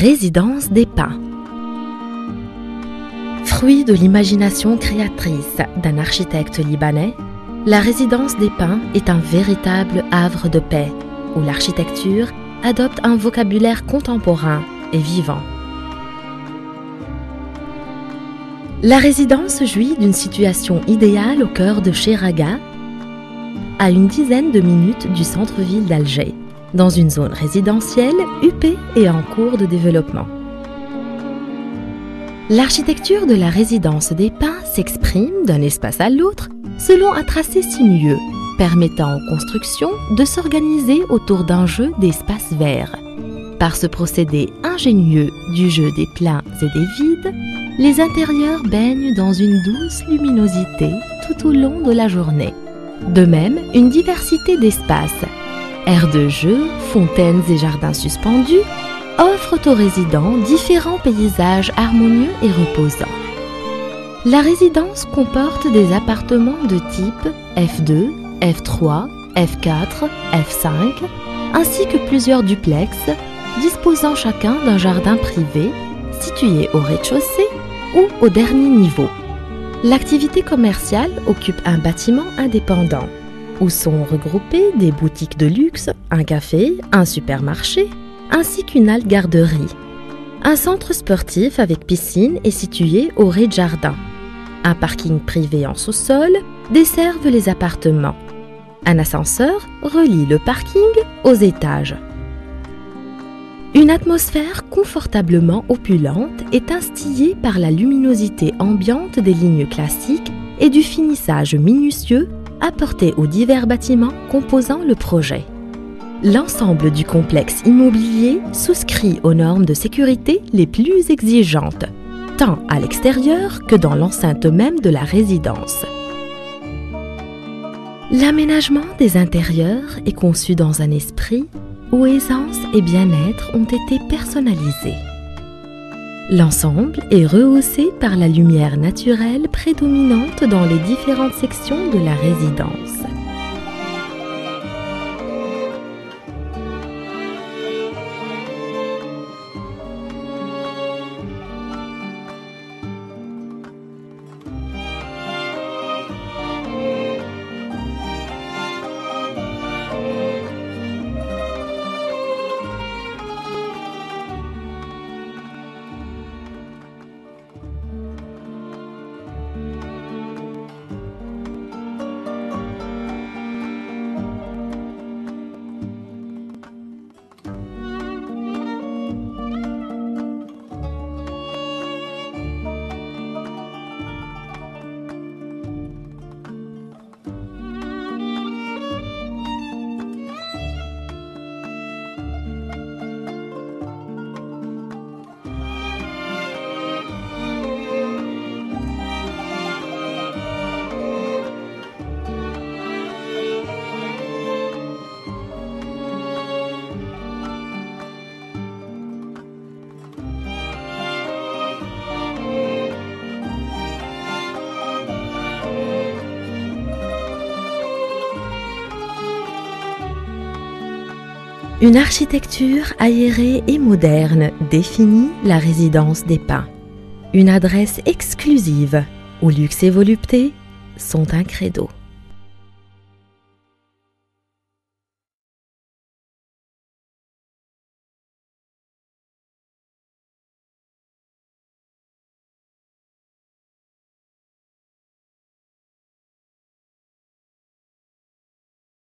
Résidence des Pins. Fruit de l'imagination créatrice d'un architecte libanais, la Résidence des Pins est un véritable havre de paix où l'architecture adopte un vocabulaire contemporain et vivant. La résidence jouit d'une situation idéale au cœur de Cheraga, à une dizaine de minutes du centre-ville d'Alger, dans une zone résidentielle huppée et en cours de développement. L'architecture de la résidence des Pins s'exprime d'un espace à l'autre selon un tracé sinueux, permettant aux constructions de s'organiser autour d'un jeu d'espaces verts. Par ce procédé ingénieux du jeu des pleins et des vides, les intérieurs baignent dans une douce luminosité tout au long de la journée. De même, une diversité d'espaces, aires de jeu, fontaines et jardins suspendus, offrent aux résidents différents paysages harmonieux et reposants. La résidence comporte des appartements de type F2, F3, F4, F5, ainsi que plusieurs duplex, disposant chacun d'un jardin privé situé au rez-de-chaussée ou au dernier niveau. L'activité commerciale occupe un bâtiment indépendant, où sont regroupées des boutiques de luxe, un café, un supermarché, ainsi qu'une halte garderie. Un centre sportif avec piscine est situé au rez-de-jardin. Un parking privé en sous-sol desserve les appartements. Un ascenseur relie le parking aux étages. Une atmosphère confortablement opulente est instillée par la luminosité ambiante des lignes classiques et du finissage minutieux apporté aux divers bâtiments composant le projet. L'ensemble du complexe immobilier souscrit aux normes de sécurité les plus exigeantes, tant à l'extérieur que dans l'enceinte même de la résidence. L'aménagement des intérieurs est conçu dans un esprit où aisance et bien-être ont été personnalisés. L'ensemble est rehaussé par la lumière naturelle prédominante dans les différentes sections de la résidence. Une architecture aérée et moderne définit la résidence des Pins. Une adresse exclusive où luxe et volupté sont un credo.